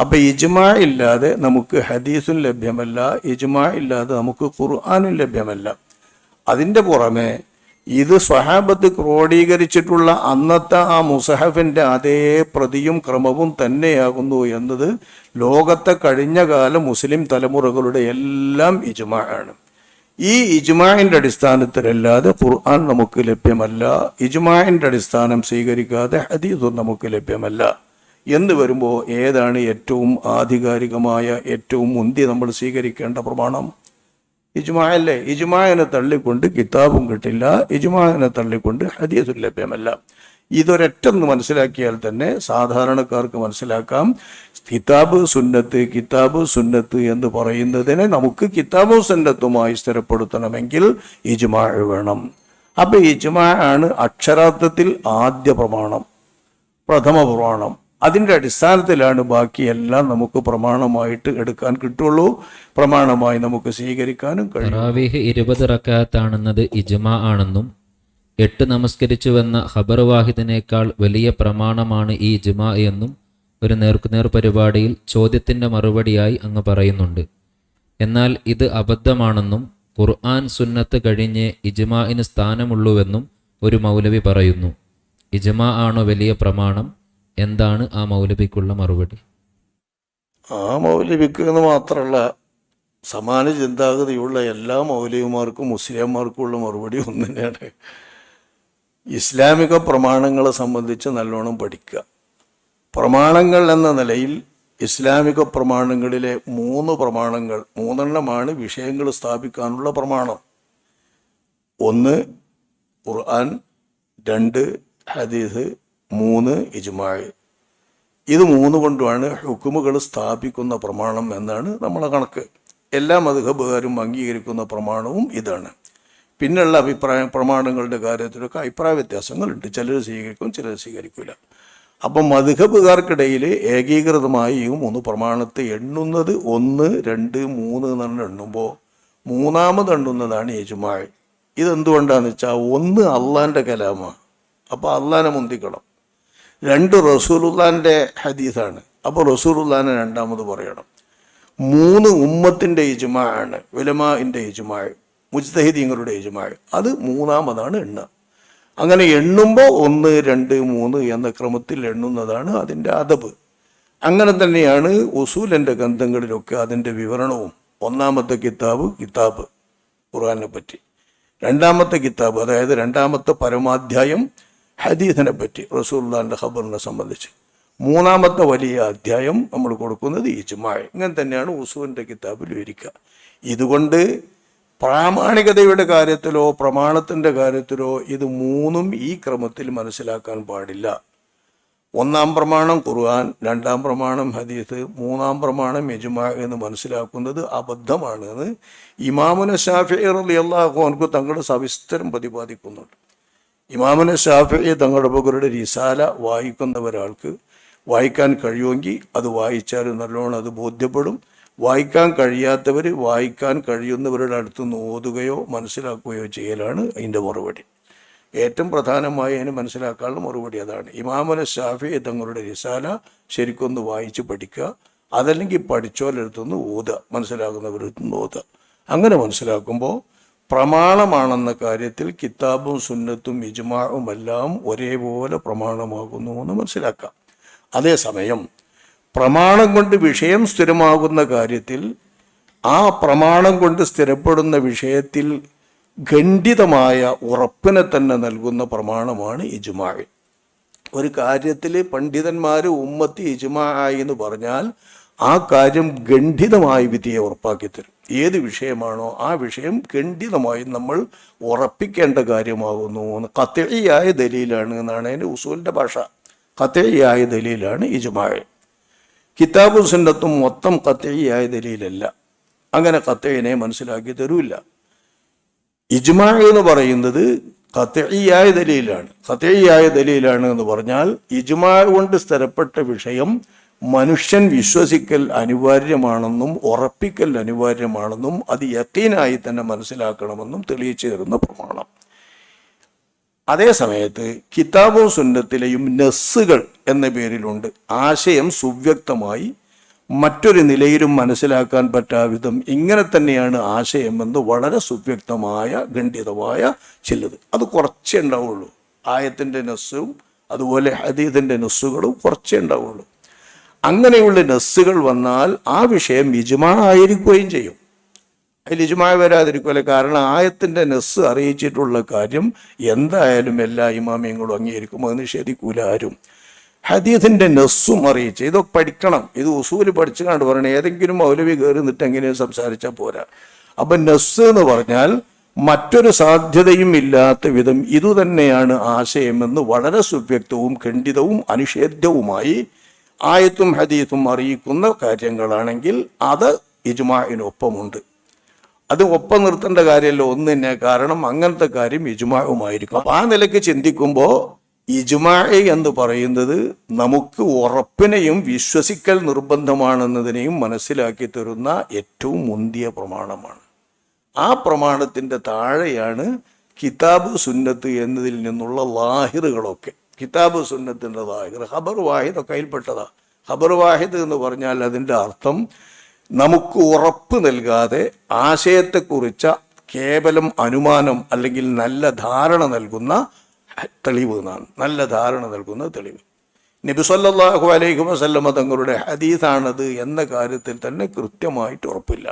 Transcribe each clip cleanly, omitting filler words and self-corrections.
അപ്പം ഇജ്മാ ഇല്ലാതെ നമുക്ക് ഹദീസും ലഭ്യമല്ല, ഇജ്മാ ഇല്ലാതെ നമുക്ക് ഖുർആനും ലഭ്യമല്ല. അതിൻ്റെ പുറമെ ഇത് സ്വഹാബത്ത് ക്രോഡീകരിച്ചിട്ടുള്ള അന്നത്തെ ആ മുസഹഫിൻ്റെ അതേ പ്രതിയും ക്രമവും തന്നെയാകുന്നു എന്നത് ലോകത്തെ കഴിഞ്ഞ കാല മുസ്ലിം തലമുറകളുടെ എല്ലാം ഇജ്മാ ആണ്. ഈ ഇജ്മാഇൻ്റെ അടിസ്ഥാനത്തിലല്ലാതെ ഖുർആൻ നമുക്ക് ലഭ്യമല്ല, ഇജ്മാഇൻ്റെ അടിസ്ഥാനം സ്വീകരിക്കാതെ ഹദീസും നമുക്ക് ലഭ്യമല്ല എന്ന് വരുമ്പോൾ ഏതാണ് ഏറ്റവും ആധികാരികമായ, ഏറ്റവും മുന്തി നമ്മൾ സ്വീകരിക്കേണ്ട പ്രമാണം? ഇജ്മാഅല്ലേ. ഇജ്മാഇനെ തള്ളിക്കൊണ്ട് കിതാബും കിട്ടില്ല, ഇജ്മാഇനെ തള്ളിക്കൊണ്ട് ഹദീസും ലഭ്യമല്ല. ഇതൊരൊറ്റൊന്ന് മനസ്സിലാക്കിയാൽ തന്നെ സാധാരണക്കാർക്ക് മനസ്സിലാക്കാം. കിതാബ് സുന്നത്ത് എന്ന് പറയുന്നതിനെ നമുക്ക് കിതാബും സുന്നത്തുമായി സ്ഥിരപ്പെടുത്തണമെങ്കിൽ ഇജ്മാ വേണം. അപ്പം ഇജ്മാ ആണ് അക്ഷരാർത്ഥത്തിൽ ആദ്യ പ്രമാണം, പ്രഥമ പ്രമാണം. അതിൻ്റെ അടിസ്ഥാനത്തിലാണ് ബാക്കിയെല്ലാം നമുക്ക് പ്രമാണമായിട്ട് എടുക്കാൻ കിട്ടുള്ളൂ, പ്രമാണമായി നമുക്ക് സ്വീകരിക്കാനും കഴിയും. തറാവീഹ് 20 റക്അത്താണെന്നത് ഇജ്മാ ആണെന്നും 8 നമസ്കരിച്ചുവെന്ന ഖബർ വാഹിദിനേക്കാൾ വലിയ പ്രമാണമാണ് ഈ ഇജ്മാ എന്നും ഒരു നേർക്കുനേർ പരിപാടിയിൽ ചോദ്യത്തിൻ്റെ മറുപടിയായി അങ്ങ് പറയുന്നുണ്ട്. എന്നാൽ ഇത് അബദ്ധമാണെന്നും ഖുർആൻ സുന്നത്ത് കഴിഞ്ഞ് ഇജ്മാഇന് സ്ഥാനമുള്ളൂവെന്നും ഒരു മൗലവി പറയുന്നു. ഇജ്മാ ആണോ വലിയ പ്രമാണം? എന്താണ് ആ മൗലവിക്കുള്ള മറുപടി? ആ മൗലവിക്ക് എന്ന് മാത്രമല്ല, സമാന ചിന്താഗതിയുള്ള എല്ലാ മൗലവിമാർക്കും മുസ്ലിംമാർക്കും ഉള്ള മറുപടി ഒന്ന് തന്നെയാണ്. ഇസ്ലാമിക പ്രമാണങ്ങളെ സംബന്ധിച്ച് നല്ലോണം പഠിക്കുക. പ്രമാണങ്ങൾ എന്ന നിലയിൽ ഇസ്ലാമിക പ്രമാണങ്ങളിലെ 3 വിഷയങ്ങൾ സ്ഥാപിക്കാനുള്ള പ്രമാണം. 1 ഖുർആൻ, 2 ഹദീസ്, 3 ഇജ്മാ. ഇത് 3 കൊണ്ടുമാണ് ഹുക്കുമുകൾ സ്ഥാപിക്കുന്ന പ്രമാണം എന്നാണ് നമ്മളെ കണക്ക്. എല്ലാ മദ്ഹബുകാരും അംഗീകരിക്കുന്ന പ്രമാണവും ഇതാണ്. പിന്നെയുള്ള പ്രമാണങ്ങളുടെ കാര്യത്തിലൊക്കെ അഭിപ്രായ വ്യത്യാസങ്ങളുണ്ട്. ചിലർ സ്വീകരിക്കും, ചിലർ സ്വീകരിക്കില്ല. അപ്പം മദ്ഹബുകാർക്കിടയിൽ ഏകീകൃതമായി ഈ 3 പ്രമാണത്തെ എണ്ണുന്നത് 1, 2, 3 എന്ന് എണ്ണുമ്പോൾ 3ാമത് എണ്ണുന്നതാണ് ഇജ്മാ. ഇതെന്തുകൊണ്ടാണെന്ന് വെച്ചാൽ 1 അള്ളാൻ്റെ കലാമാണ്, അപ്പോൾ അള്ളാനെ മുന്തിക്കണം. 2 റസൂലുള്ളാൻ്റെ ഹദീസാണ്, അപ്പോൾ റസൂലുള്ളാനെ 2ാമത് പറയണം. 3 ഉമ്മത്തിൻ്റെ ഇജ്മാ ആണ്, ഉലമാഇൻ്റെ ഇജ്മാ, മുജ്തഹിദീങ്ങളുടെ ഇജ്മാ. അത് 3ാമതാണ് എണ്ണ. അങ്ങനെ എണ്ണുമ്പോൾ 1, 2, 3 എന്ന ക്രമത്തിൽ എണ്ണുന്നതാണ് അതിൻ്റെ അദബ്. അങ്ങനെ തന്നെയാണ് ഉസൂലിൻ്റെ ഗ്രന്ഥങ്ങളിലൊക്കെ അതിൻ്റെ വിവരണവും. 1ാമത്തെ കിതാബ് ഖുർആനെ പറ്റി, 2ാമത്തെ കിതാബ് അതായത് 2ാമത്തെ പരമാധ്യായം ഹദീസിനെ പറ്റി, റസൂലുള്ളാഹിന്റെ ഖബറിനെ സംബന്ധിച്ച്. 3ാമത്തെ വലിയ അധ്യായം നമ്മൾ കൊടുക്കുന്നത് ഇജ്മാ. ഇങ്ങനെ തന്നെയാണ് ഉസൂലിൻ്റെ കിതാബിൽ ഇരിക്കുക. ഇതുകൊണ്ട് പ്രാമാണികതയുടെ കാര്യത്തിലോ പ്രമാണത്തിൻ്റെ കാര്യത്തിലോ ഇത് 3ഉം ഈ ക്രമത്തിൽ മനസ്സിലാക്കാൻ പാടില്ല. 1ാം പ്രമാണം ഖുർആൻ, 2ാം പ്രമാണം ഹദീസ്, 3ാം പ്രമാണം ഇജ്മാ എന്ന് മനസ്സിലാക്കുന്നത് അബദ്ധമാണെന്ന് ഇമാമുന ശാഫിഈ റളിയല്ലാഹു അൻഹു തങ്ങളുടെ സവിസ്തരം പ്രതിപാദിക്കുന്നുണ്ട്. ഇമാമുന ശാഫിഈ തങ്ങളുടെ ബുഖാരിയുടെ റിസാല വായിക്കുന്ന ഒരാൾക്ക് വായിക്കാൻ കഴിയുമെങ്കിൽ അത് വായിച്ചാൽ നല്ലോണം അത് ബോധ്യപ്പെടും. വായിക്കാൻ കഴിയാത്തവർ വായിക്കാൻ കഴിയുന്നവരുടെ അടുത്തുനിന്ന് ഓതുകയോ മനസ്സിലാക്കുകയോ ചെയ്യലാണ് അതിൻ്റെ മറുപടി. ഏറ്റവും പ്രധാനമായി അതിന് മനസ്സിലാക്കാനുള്ള മറുപടി അതാണ്. ഇമാമുന ശാഫിഈ തങ്ങളുടെ റിസാല ശരിക്കൊന്ന് വായിച്ച് പഠിക്കുക, അതല്ലെങ്കിൽ പഠിച്ചോലെടുത്തുനിന്ന് ഓതുക, മനസ്സിലാക്കുന്നവരെടുത്തുനിന്ന് ഓതുക. അങ്ങനെ മനസ്സിലാക്കുമ്പോൾ പ്രമാണമാണെന്ന കാര്യത്തിൽ കിതാബും സുന്നത്തും ഇജ്മാഉം എല്ലാം ഒരേപോലെ പ്രമാണമാകുന്നു എന്ന് മനസ്സിലാക്കാം. അതേസമയം പ്രമാണം കൊണ്ട് വിഷയം സ്ഥിരമാകുന്ന കാര്യത്തിൽ ആ പ്രമാണം കൊണ്ട് സ്ഥിരപ്പെടുന്ന വിഷയത്തിൽ ഖണ്ഡിതമായ ഉറപ്പിനെ തന്നെ നൽകുന്ന പ്രമാണമാണ് ഇജ്മാ. ഒരു കാര്യത്തിൽ പണ്ഡിതന്മാർ ഉമ്മത്തി ഇജ്മാ ആയി എന്ന് പറഞ്ഞാൽ ആ കാര്യം ഖണ്ഡിതമായ വിധിയെ ഉറപ്പാക്കി തരും. ഏത് വിഷയമാണോ ആ വിഷയം ഖണ്ഡിതമായി നമ്മൾ ഉറപ്പിക്കേണ്ട കാര്യമാകുന്നു. ഖത്ഈയായ ദലീലാണ് എന്നാണ് അതിൻ്റെ ഉസൂലിൻ്റെ ഭാഷ. ഖത്ഈയായ ദലീലാണ് ഇജ്മാ. കിതാബും സുന്നത്തും മൊത്തം ഖത്ഈയായ ദലീലല്ല, അങ്ങനെ ഖത്ഈനെ മനസ്സിലാക്കി തരൂല്ല. ഇജ്മാ എന്ന് പറയുന്നത് ഖത്ഈയായ ദലീലാണ്. ഖത്ഈയായ ദലീലാണ് എന്ന് പറഞ്ഞാൽ ഇജ്മാ കൊണ്ട് സ്ഥിരപ്പെട്ട വിഷയം മനുഷ്യൻ വിശ്വസിക്കൽ അനിവാര്യമാണെന്നും ഉറപ്പിക്കൽ അനിവാര്യമാണെന്നും അത് യഖീനായി തന്നെ മനസ്സിലാക്കണമെന്നും തെളിയിച്ചു തരുന്ന പ്രമാണം. അതേ സമയത്ത് കിതാബും സുന്നത്തിലെയും നസ്സുകൾ എന്ന പേരിലുണ്ട്. ആശയം സുവ്യക്തമായി മറ്റൊരു നിലയിലും മനസ്സിലാക്കാൻ പറ്റാവിധം ഇങ്ങനെ തന്നെയാണ് ആശയമെന്ന് വളരെ സുവ്യക്തമായ ഖണ്ഡിതമായ ചിലത്. അത് കുറച്ചേ ഉണ്ടാവുള്ളൂ. ആയത്തിൻ്റെ നസ്സും അതുപോലെ ഹദീസിൻ്റെ നസ്സുകളും കുറച്ചേ ഉണ്ടാവുള്ളൂ. അങ്ങനെയുള്ള നസ്സുകൾ വന്നാൽ ആ വിഷയം ഇജ്മാ ആയിരിക്കുകയും ചെയ്യും. അതിൽ ഇജ്മാ വരാതിരിക്കുമല്ലോ. കാരണം ആയത്തിൻ്റെ നസ്സ് അറിയിച്ചിട്ടുള്ള കാര്യം എന്തായാലും എല്ലാ ഇമാമിയങ്ങളും അംഗീകരിക്കും, അത് നിഷേധിക്കൂല ആരും. ഹദീസിൻ്റെ നസ്സും അറിയിച്ച് ഇതൊക്കെ പഠിക്കണം. ഇത് ഉസൂല് പഠിച്ചു കണ്ട് പറയണം. ഏതെങ്കിലും മൗലവി കയറി നിന്നിട്ട് എങ്ങനെയും സംസാരിച്ചാൽ പോരാ. അപ്പം നസ്സ് എന്ന് പറഞ്ഞാൽ മറ്റൊരു സാധ്യതയും ഇല്ലാത്ത വിധം ഇതുതന്നെയാണ് ആശയമെന്ന് വളരെ സുവ്യക്തവും ഖണ്ഡിതവും അനിഷേധ്യവുമായി ആയത്തും ഹദീസും അറിയിക്കുന്ന കാര്യങ്ങളാണെങ്കിൽ അത് ഇജ്മാഇനൊപ്പമുണ്ട്. അത് ഒപ്പം നിർത്തേണ്ട കാര്യമല്ല ഒന്ന് തന്നെ. കാരണം അങ്ങനത്തെ കാര്യം ഇജ്മാഉമായിരിക്കും. ആ നിലയ്ക്ക് ചിന്തിക്കുമ്പോൾ ഇജ്മാ എന്ന് പറയുന്നത് നമുക്ക് ഉറപ്പിനെയും വിശ്വസിക്കൽ നിർബന്ധമാണെന്നതിനെയും മനസ്സിലാക്കി തരുന്ന ഏറ്റവും മുന്തിയ പ്രമാണമാണ്. ആ പ്രമാണത്തിൻ്റെ താഴെയാണ് കിതാബ് സുന്നത്ത് എന്നതിൽ നിന്നുള്ള ലാഹിറുകളൊക്കെ. കിതാബ് സുന്നത്തിൻ്റെ ലാഹിർ ഖബർ വാഹിദ് ഒക്കെ അതിൽപ്പെട്ടതാ. ഖബർ വാഹിദ് എന്ന് പറഞ്ഞാൽ അതിൻ്റെ അർത്ഥം നമുക്ക് ഉറപ്പ് നൽകാതെ ആശയത്തെക്കുറിച്ച കേവലം അനുമാനം അല്ലെങ്കിൽ നല്ല ധാരണ നൽകുന്ന തെളിവ് എന്നാണ്. നല്ല ധാരണ നൽകുന്ന തെളിവ്. നബി സല്ലല്ലാഹു അലൈഹി വസല്ലമ തങ്ങളുടെ ഹദീസാണത് എന്ന കാര്യത്തിൽ തന്നെ കൃത്യമായിട്ട് ഉറപ്പില്ല.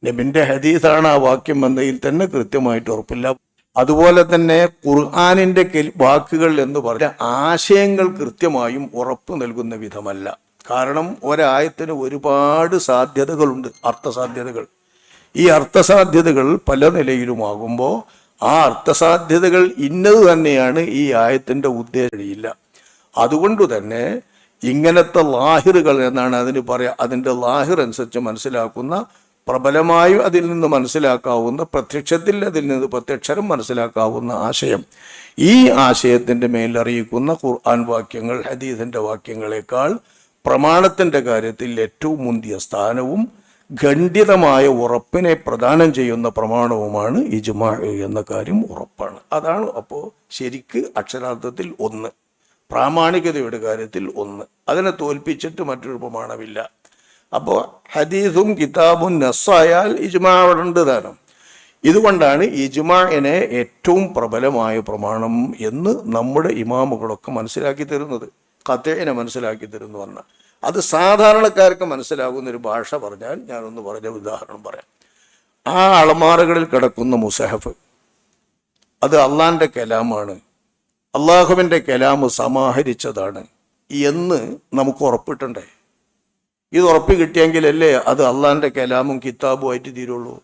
നബിൻ്റെ ഹദീസാണ് ആ വാക്യം എന്നതിൽ തന്നെ കൃത്യമായിട്ട് ഉറപ്പില്ല. അതുപോലെ തന്നെ ഖുർആനിൻ്റെ വാക്കുകൾ എന്ന് പറഞ്ഞ ആശയങ്ങൾ കൃത്യമായും ഉറപ്പ് നൽകുന്ന വിധമല്ല. കാരണം ഒരായത്തിന് ഒരുപാട് സാധ്യതകളുണ്ട്, അർത്ഥസാധ്യതകൾ. ഈ അർത്ഥസാധ്യതകൾ പല നിലയിലുമാകുമ്പോൾ ആ അർത്ഥസാധ്യതകൾ ഇന്നത് തന്നെയാണ് ഈ ആയത്തിൻ്റെ ഉദ്ദേശമില്ല. അതുകൊണ്ട് തന്നെ ഇങ്ങനത്തെ ലാഹിറുകൾ എന്നാണ് അതിന് പറയുക. അതിൻ്റെ ലാഹിർ അനുസരിച്ച് മനസ്സിലാക്കുന്ന, പ്രബലമായും അതിൽ നിന്ന് മനസ്സിലാക്കാവുന്ന, പ്രത്യക്ഷത്തിൽ അതിൽ നിന്ന് പ്രത്യക്ഷരം മനസ്സിലാക്കാവുന്ന ആശയം, ഈ ആശയത്തിൻ്റെ മേലറിയിക്കുന്ന ഖുർആൻ വാക്യങ്ങൾ ഹദീസിൻ്റെ വാക്യങ്ങളെക്കാൾ പ്രമാണത്തിൻ്റെ കാര്യത്തിൽ ഏറ്റവും മുന്തിയ സ്ഥാനവും ഖണ്ഡിതമായ ഉറപ്പിനെ പ്രദാനം ചെയ്യുന്ന പ്രമാണവുമാണ് ഇജ്മാ എന്ന കാര്യം ഉറപ്പാണ്. അതാണ് അപ്പോൾ ശരിക്ക് അക്ഷരാർത്ഥത്തിൽ ഒന്ന്, പ്രാമാണികതയുടെ കാര്യത്തിൽ ഒന്ന്. അതിനെ തോൽപ്പിച്ചിട്ട് മറ്റൊരു പ്രമാണമില്ല. അപ്പോൾ ഹദീസും കിതാബും നസ്സായാൽ ഇജ്മാ അവിടെ ഉണ്ട് താനും. ഇതുകൊണ്ടാണ് ഇജ്മാഇനെ ഏറ്റവും പ്രബലമായ പ്രമാണം എന്ന് നമ്മുടെ ഇമാമുകളൊക്കെ മനസ്സിലാക്കി തരുന്നത്. ഖത്ഇനെ മനസ്സിലാക്കി തരുന്നു പറഞ്ഞാൽ അത് സാധാരണക്കാർക്ക് മനസ്സിലാകുന്നൊരു ഭാഷ പറഞ്ഞാൽ ഞാനൊന്ന് പറഞ്ഞ ഉദാഹരണം പറയാം. ആ അളമാറകളിൽ കിടക്കുന്ന മുസഹഫ് അത് അള്ളാൻ്റെ കലാമാണ്, അള്ളാഹുവിൻ്റെ കലാം സമാഹരിച്ചതാണ് എന്ന് നമുക്ക് ഉറപ്പിട്ടുണ്ടേ. ഇത് ഉറപ്പ് കിട്ടിയെങ്കിലല്ലേ അത് അള്ളാൻ്റെ കലാമും കിതാബുമായിട്ട് തീരുള്ളൂ.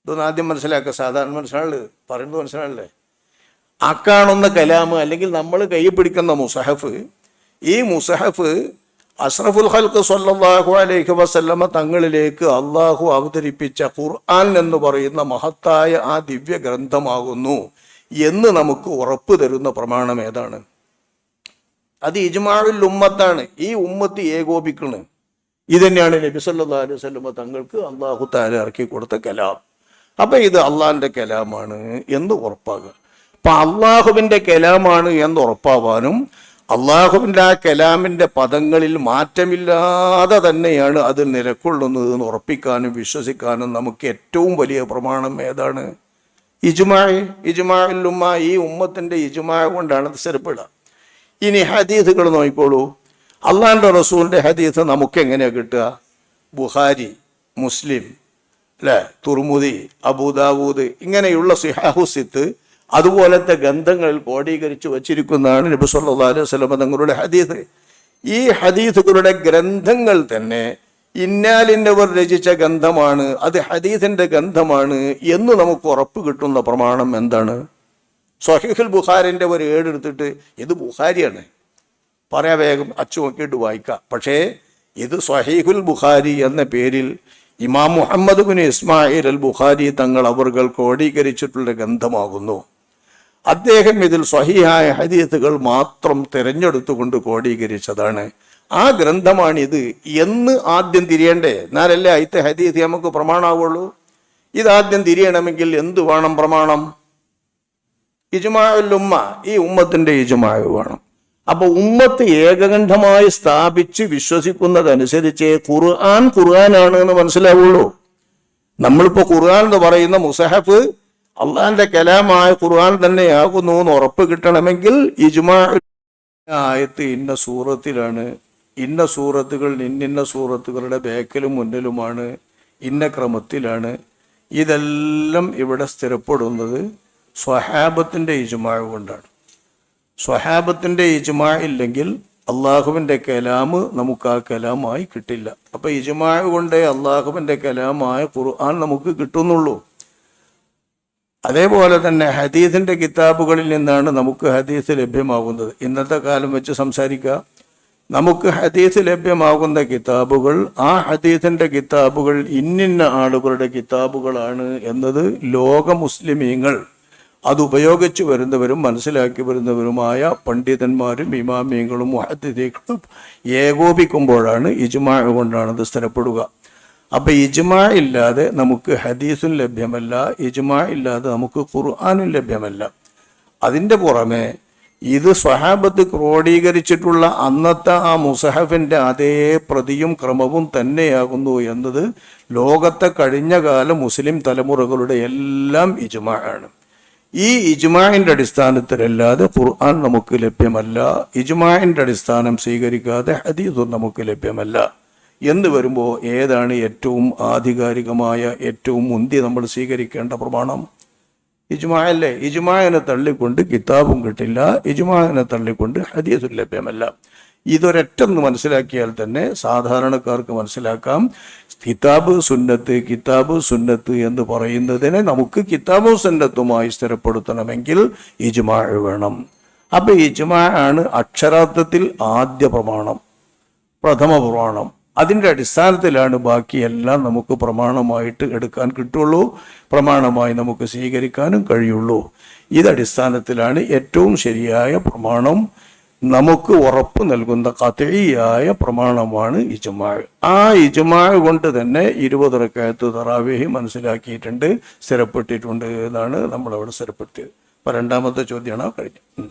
ഇതൊന്ന് ആദ്യം മനസ്സിലാക്കുക. സാധാരണ മനസ്സിലാള് പറയുന്നത് മനസ്സിലാളല്ലേ. ആ കാണുന്ന കലാമ് അല്ലെങ്കിൽ നമ്മൾ കൈ പിടിക്കുന്ന മുസഹഫ്, ഈ മുസഹഫ് അഷ്റഫുൽ ഖൽഖ് സ്വല്ലല്ലാഹു അലൈഹി വസല്ലമ തങ്ങളിലേക്ക് അള്ളാഹു അവതരിപ്പിച്ച ഖുർആൻ എന്ന് പറയുന്ന മഹത്തായ ആ ദിവ്യ ഗ്രന്ഥമാകുന്നു എന്ന് നമുക്ക് ഉറപ്പ് തരുന്ന പ്രമാണം ഏതാണ്? അത് ഇജ്മാഉൽ ഉമ്മത്താണ്. ഈ ഉമ്മത്ത് ഏകോപിക്കണം. ഇതന്നെയാണ് നബി സല്ലല്ലാഹു അലൈഹി വസല്ലമ തങ്ങൾക്ക് അള്ളാഹു തആല ഇറക്കി കൊടുത്ത കലാം. അപ്പം ഇത് അള്ളാഹിൻ്റെ കലാമാണ് എന്ന് ഉറപ്പാകുക. അപ്പം അള്ളാഹുവിൻ്റെ കലാമാണ് എന്ന് ഉറപ്പാവാനും അള്ളാഹുവിൻ്റെ ആ കലാമിൻ്റെ പദങ്ങളിൽ മാറ്റമില്ലാതെ തന്നെയാണ് അത് നിലകൊള്ളുന്നത് എന്ന് ഉറപ്പിക്കാനും വിശ്വസിക്കാനും നമുക്ക് ഏറ്റവും വലിയ പ്രമാണം ഏതാണ്? ഇജ്മാഉൽ ഉമ്മ. ഈ ഉമ്മത്തിൻ്റെ ഇജ്മാ കൊണ്ടാണ് അത് സ്ഥിരപ്പെടുക. ഇനി ഹദീസുകൾ നോക്കിക്കോളൂ. അള്ളാഹിൻ്റെ റസൂലിൻ്റെ ഹദീസ് നമുക്ക് എങ്ങനെയാണ് കിട്ടുക? ബുഖാരി, മുസ്ലിം, അല്ലേ, തുർമുദി, അബൂദാവൂദ് ഇങ്ങനെയുള്ള സിഹാഹു സിത്ത് അതുപോലത്തെ ഗ്രന്ഥങ്ങളിൽ ക്രോഡീകരിച്ച് വച്ചിരിക്കുന്നതാണ് നബി സല്ലല്ലാഹു അലൈഹി വസല്ലം തങ്ങളുടെ ഹദീസ്. ഈ ഹദീസുകളുടെ ഗ്രന്ഥങ്ങൾ തന്നെ ഇന്നാലിന്നവർ രചിച്ച ഗ്രന്ഥമാണ്, അത് ഹദീസിൻ്റെ ഗ്രന്ഥമാണ് എന്ന് നമുക്ക് ഉറപ്പ് കിട്ടുന്ന പ്രമാണം എന്താണ്? സ്വഹീഹുൽ ബുഖാരിൻ്റെ ഒരു ഏടെടുത്തിട്ട് ഇത് ബുഖാരിയാണ് പറയാ, വേഗം അച്ചു നോക്കിയിട്ട് വായിക്കാം. പക്ഷേ ഇത് സ്വഹീഹുൽ ബുഖാരി എന്ന പേരിൽ ഇമാം മുഹമ്മദ് ബിൻ ഇസ്മായിൽ അൽ ബുഖാരി തങ്ങൾ അവർകൾ ക്രോഡീകരിച്ചിട്ടുള്ള ഗ്രന്ഥമാകുന്നു. അദ്ദേഹം ഇതിൽ സ്വഹീഹായ ഹദീസുകൾ മാത്രം തിരഞ്ഞെടുത്തുകൊണ്ട് ക്രോഡീകരിച്ചതാണ്. ആ ഗ്രന്ഥമാണിത് എന്ന് ആദ്യം തിരിയണ്ടേ? എന്നാലല്ലേ അയിത്തെ ഹദീസ് നമുക്ക് പ്രമാണമാവുള്ളൂ. ഇതാദ്യം തിരിയണമെങ്കിൽ എന്ത് വേണം? പ്രമാണം ഇജ്മാഉൽ ഉമ്മ. ഈ ഉമ്മത്തിൻ്റെ ഇജ്മാ വേണം. അപ്പൊ ഉമ്മത്ത് ഏകകണ്ഠമായി സ്ഥാപിച്ച് വിശ്വസിക്കുന്നതനുസരിച്ച് ഖുർആനാണ് എന്ന് മനസ്സിലാവുള്ളൂ. നമ്മളിപ്പോ ഖുർആൻ എന്ന് പറയുന്ന മുസഹഫ് അള്ളാന്റെ കലാമായ ഖുർആൻ തന്നെയാകുന്നു എന്ന് ഉറപ്പ് കിട്ടണമെങ്കിൽ ഇജ്മാ ആയത്ത് ഇന്ന സൂറത്തിലാണ്, ഇന്ന സൂറത്തുകൾ ഇന്നിന്ന സൂറത്തുകളുടെ ബേക്കലും മുന്നിലുമാണ്, ഇന്ന ക്രമത്തിലാണ്. ഇതെല്ലാം ഇവിടെ സ്ഥിരപ്പെടുന്നത് സ്വഹാബത്തിന്റെ ഇജ്മാ കൊണ്ടാണ്. സ്വഹാബത്തിന്റെ ഇജ്മാ ഇല്ലെങ്കിൽ അള്ളാഹുവിൻ്റെ കലാമ് നമുക്ക് ആ കലാമായി കിട്ടില്ല. അപ്പൊ ഇജ്മാ കൊണ്ടേ അള്ളാഹുവിൻ്റെ കലാമായ ഖുർആൻ നമുക്ക് കിട്ടുന്നുള്ളൂ. അതേപോലെ തന്നെ ഹദീസിന്റെ കിതാബുകളിൽ നിന്നാണ് നമുക്ക് ഹദീസ് ലഭ്യമാകുന്നത്. ഇന്നത്തെ കാലം വെച്ച് സംസാരിക്കുക, നമുക്ക് ഹദീസ് ലഭ്യമാകുന്ന കിതാബുകൾ, ആ ഹദീസിന്റെ കിതാബുകൾ ഇന്നിന്ന ആളുകളുടെ കിതാബുകളാണ് എന്നത് ലോക മുസ്ലിമീങ്ങൾ അത് ഉപയോഗിച്ച് വരുന്നവരും മനസ്സിലാക്കി വരുന്നവരുമായ പണ്ഡിതന്മാരും ഇമാമിയങ്ങളും മുഹദ്ദിഥീങ്ങളും ഏകോപിക്കുമ്പോഴാണ് ഇജ്മാ കൊണ്ടാണത് സ്ഥിരപ്പെടുക. അപ്പൊ ഇജ്മാ ഇല്ലാതെ നമുക്ക് ഹദീസും ലഭ്യമല്ല, ഇജ്മാ ഇല്ലാതെ നമുക്ക് ഖുർആനും ലഭ്യമല്ല. അതിൻ്റെ പുറമെ ഇത് സ്വഹാബത്ത് ക്രോഡീകരിച്ചിട്ടുള്ള അന്നത്തെ ആ മുസഹഫിന്റെ അതേ പ്രതിയും ക്രമവും തന്നെയാകുന്നു എന്നത് ലോകത്തെ കഴിഞ്ഞ കാല മുസ്ലിം തലമുറകളുടെ എല്ലാം ഇജ്മാ ആണ്. ഈ ഇജ്മാഇന്റെ അടിസ്ഥാനത്തിലല്ലാതെ ഖുർആൻ നമുക്ക് ലഭ്യമല്ല, ഇജ്മാഇന്റെ അടിസ്ഥാനം സ്വീകരിക്കാതെ ഹദീസും നമുക്ക് ലഭ്യമല്ല എന്ന് വരുമ്പോൾ ഏതാണ് ഏറ്റവും ആധികാരികമായ ഏറ്റവും മുന്തി നമ്മൾ സ്വീകരിക്കേണ്ട പ്രമാണം? ഇജ്മാ അല്ലേ? ഇജ്മാഇനെ തള്ളിക്കൊണ്ട് കിതാബും കിട്ടില്ല, ഇജ്മാഇനെ തള്ളിക്കൊണ്ട് ഹദീസും ലഭ്യമല്ല. ഇതൊരൊറ്റൊന്ന് മനസ്സിലാക്കിയാൽ തന്നെ സാധാരണക്കാർക്ക് മനസ്സിലാക്കാം. കിതാബ് സുന്നത്ത് എന്ന് പറയുന്നതിനെ നമുക്ക് കിതാബും സുന്നത്തുമായി സ്ഥിരപ്പെടുത്തണമെങ്കിൽ ഇജ്മാ വേണം. അപ്പൊ ഇജ്മാ ആണ് അക്ഷരാർത്ഥത്തിൽ ആദ്യ പ്രമാണം, പ്രഥമ പ്രമാണം. അതിൻ്റെ അടിസ്ഥാനത്തിലാണ് ബാക്കിയെല്ലാം നമുക്ക് പ്രമാണമായിട്ട് എടുക്കാൻ കിട്ടുള്ളൂ, പ്രമാണമായി നമുക്ക് സ്വീകരിക്കാനും കഴിയുള്ളൂ. ഇതടിസ്ഥാനത്തിലാണ് ഏറ്റവും ശരിയായ പ്രമാണം, നമുക്ക് ഉറപ്പ് നൽകുന്ന ഖത്ഈയായ പ്രമാണമാണ് ഇജ്മാ. ആ ഇജ്മാ കൊണ്ട് തന്നെ 20 റക്അത്ത് തറാവീഹ് മനസ്സിലാക്കിയിട്ടുണ്ട്, സ്ഥിരപ്പെട്ടിട്ടുണ്ട് എന്നാണ് നമ്മളവിടെ സ്ഥിരപ്പെടുത്തിയത്. അപ്പൊ രണ്ടാമത്തെ ചോദ്യമാണ് കഴിഞ്ഞത്.